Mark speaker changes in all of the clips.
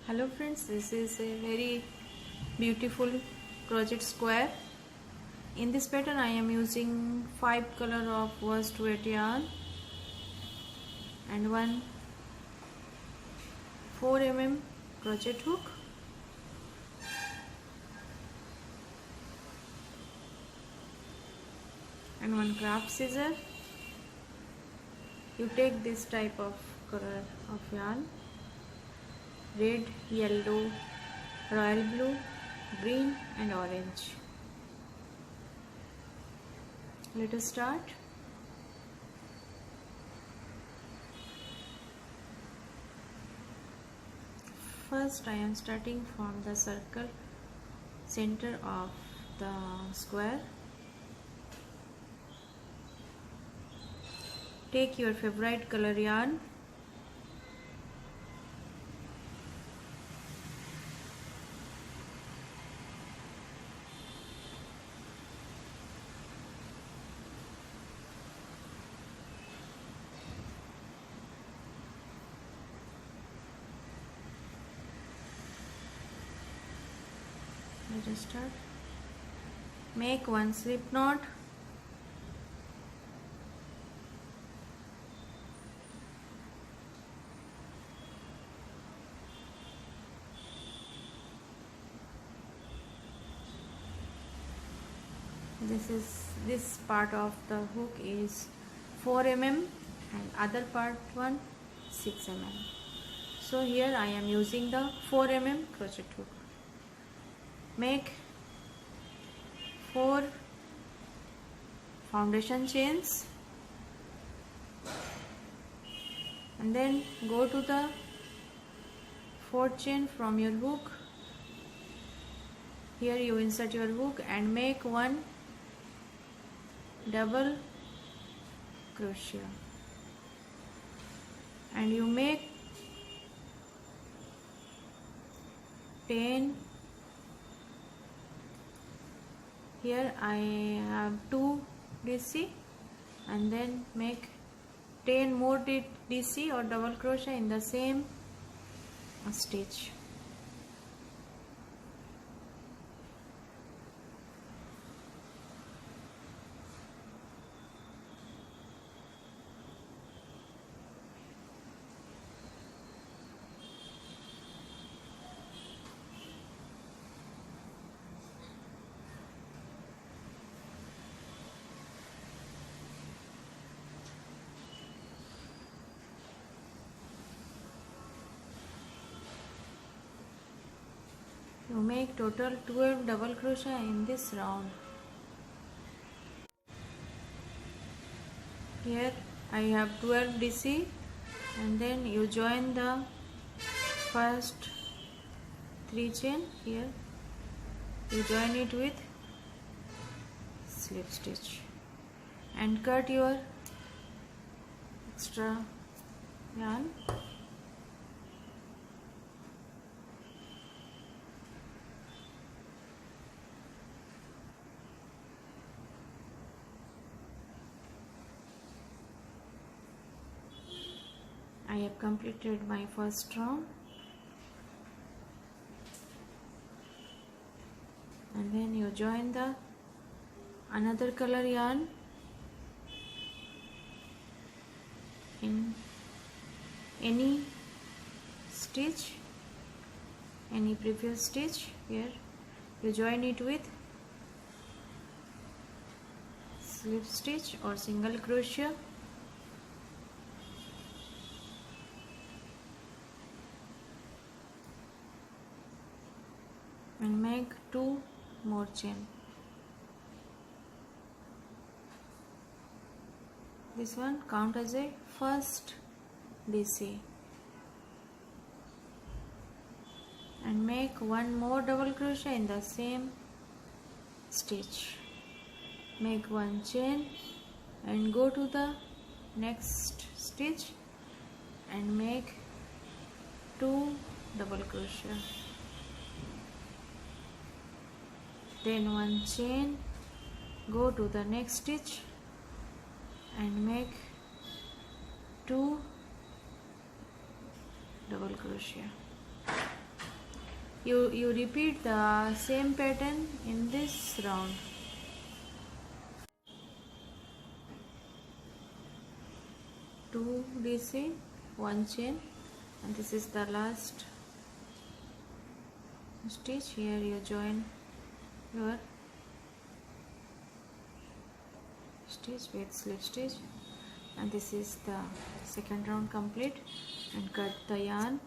Speaker 1: Hello friends, this is a very beautiful crochet square. In this pattern I am using 5 color of worsted weight yarn and one 4 mm crochet hook and one craft scissor. You take this type of color of yarn: red, yellow, royal blue, green and orange. Let us start. First I am starting from the circle center of the square. Take your favorite color yarn. Let us start. Make one slip knot. This part of the hook is 4 mm and other part 6 mm. So here I am using the 4 mm crochet hook. Make 4 foundation chains and then go to the 4th chain from your hook. Here you insert your hook and make one double crochet and you make 10. Here I have 2 DC and then make 10 more DC or double crochet in the same stitch. You make total 12 double crochet in this round. Here I have 12 DC and then you join the first 3 chain. Here you join it with slip stitch and cut your extra yarn. I have completed my first round and then you join the another color yarn in any stitch, any previous stitch. Here you join it with slip stitch or single crochet and make 2 more chain. This one count as a first DC and make 1 more double crochet in the same stitch. Make 1 chain and go to the next stitch and make 2 double crochet. Then 1 chain, go to the next stitch and make 2 double crochet. you repeat the same pattern in this round. 2 DC, 1 chain, and this is the last stitch. Here you join your stitch with slip stitch, and this is the second round complete, and cut the yarn.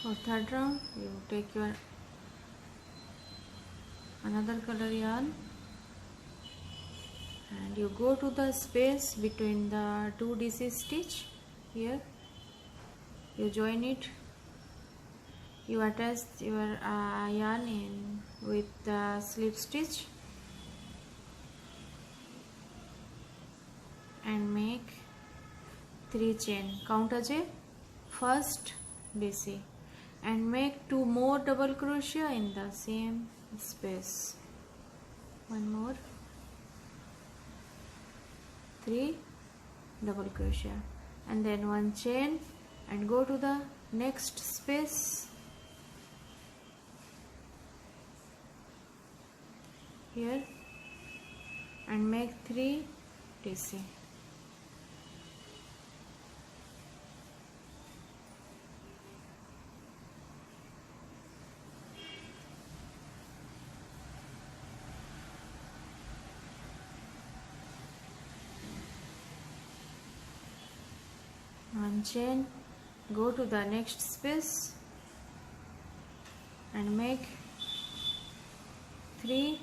Speaker 1: For third round, you take your another color yarn and you go to the space between the 2 DC stitch. Here you join it, you attach your yarn in with the slip stitch and make 3 chain, count as a first DC, and make 2 more double crochet in the same space. 1 more, 3 double crochet, and then 1 chain, and go to the next space. Here and make 3 DC. One chain, go to the next space and make 3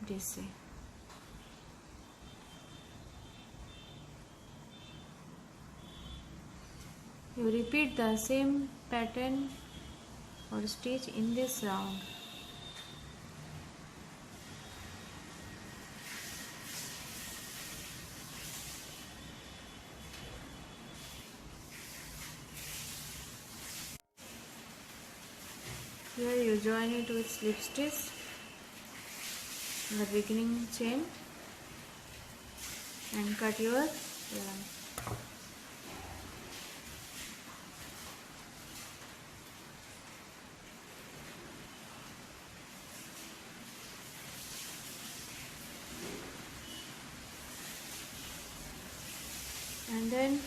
Speaker 1: DC. You repeat the same pattern or stitch in this round. Here you join it with slip stitch in the beginning chain and cut your yarn. And then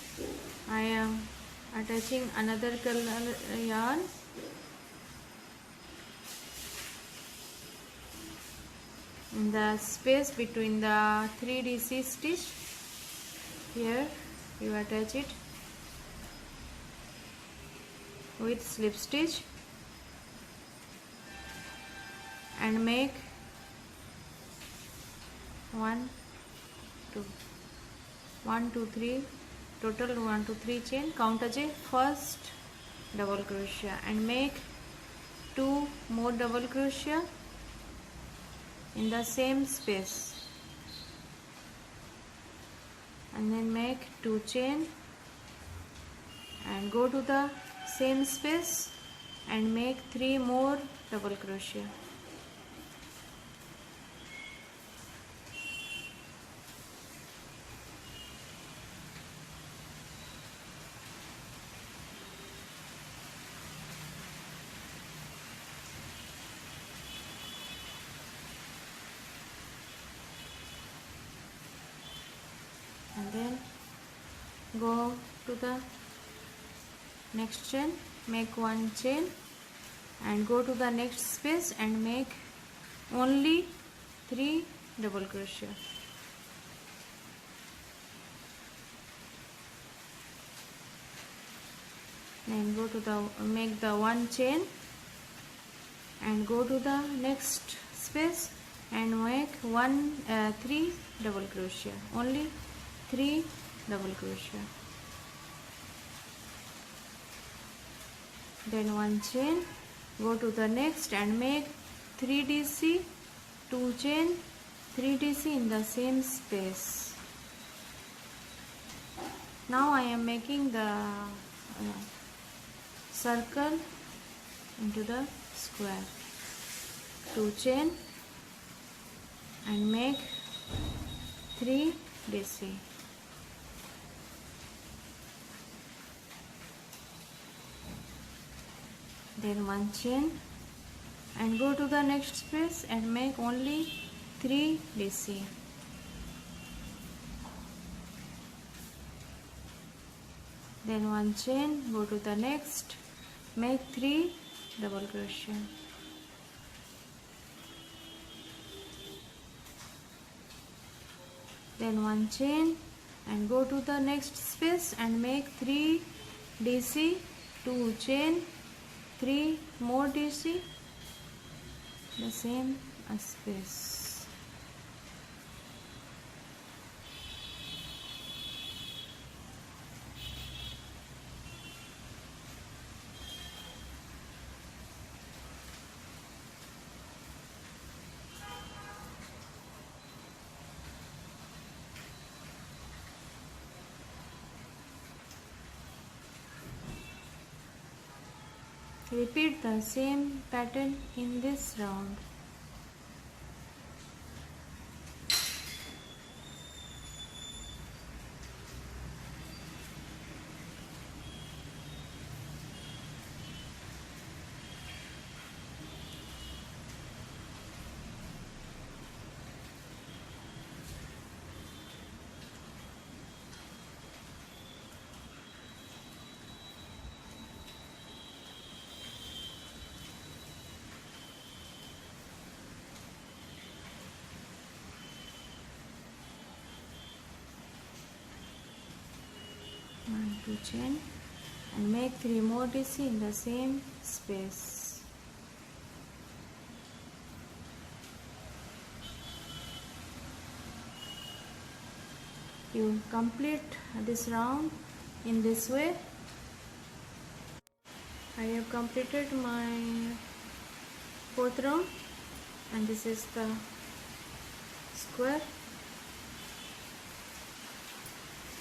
Speaker 1: I am attaching another color yarn in the space between the 3 DC stitch. Here you attach it with slip stitch and make 1 2 3 total 1 2 3 chain, count as a first double crochet, and make 2 more double crochet in the same space, and then make 2 chain and go to the same space and make 3 more double crochet. And then go to the next chain, make 1 chain and go to the next space and make only 3 double crochet. Then go to the make the 1 chain and go to the next space and make 3 double crochet, only 3 double crochet. Then 1 chain, go to the next and make 3 DC, 2 chain, 3 DC in the same space. Now I am making the circle into the square. 2 chain and make 3 DC. Then 1 chain and go to the next space and make only 3 DC. Then 1 chain, go to the next, make 3 double crochet. Then 1 chain and go to the next space and make 3 DC, 2 chain, 3 more DC, the same space. Repeat the same pattern in this round. One, 2 chain and make 3 more DC in the same space. You complete this round in this way. I have completed my 4th round and this is the square.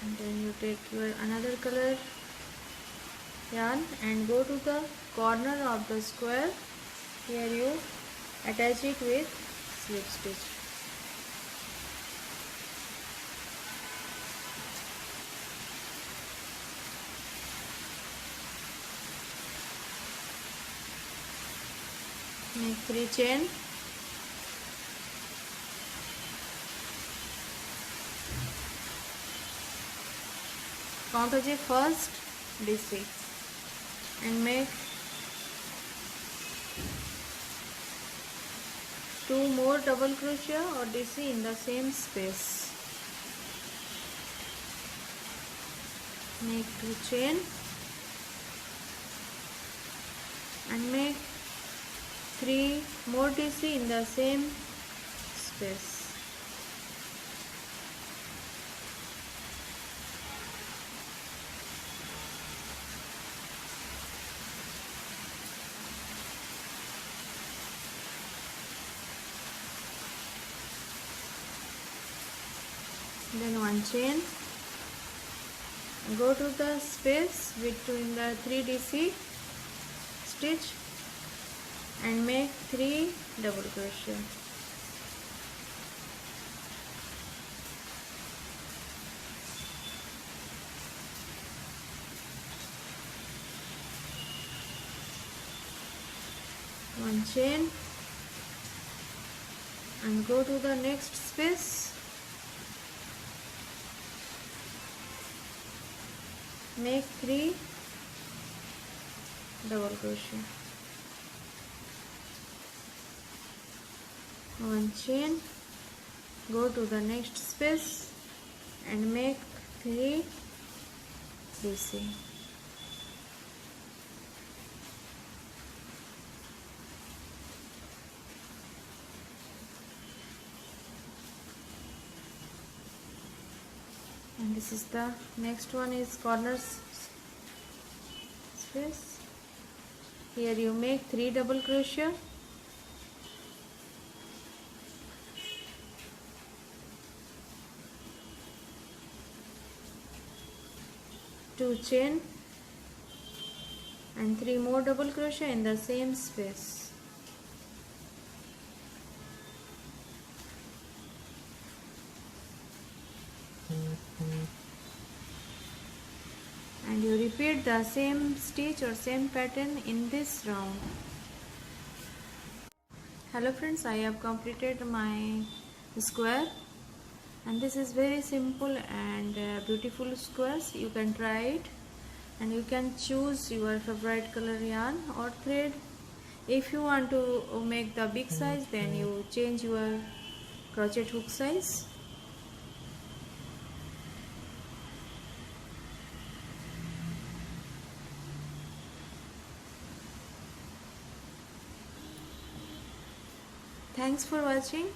Speaker 1: And then you take your another color yarn and go to the corner of the square. Here you attach it with slip stitch. Make 3 chain. Count as a first DC and make 2 more double crochet or DC in the same space. Make 2 chain and make 3 more DC in the same space. Then 1 chain, go to the space between the 3 DC stitch and make 3 double crochet. One chain and go to the next space. Make 3 double crochet. One chain, go to the next space and make 3 DC. And this is the next one is corner space. Here you make 3 double crochet 2 chain and 3 more double crochet in the same space. And you repeat the same stitch or same pattern in this round. Hello friends, I have completed my square, and this is very simple and beautiful squares. You can try it, and you can choose your favorite color yarn or thread. If you want to make the big size, then you change your crochet hook size. Thanks for watching.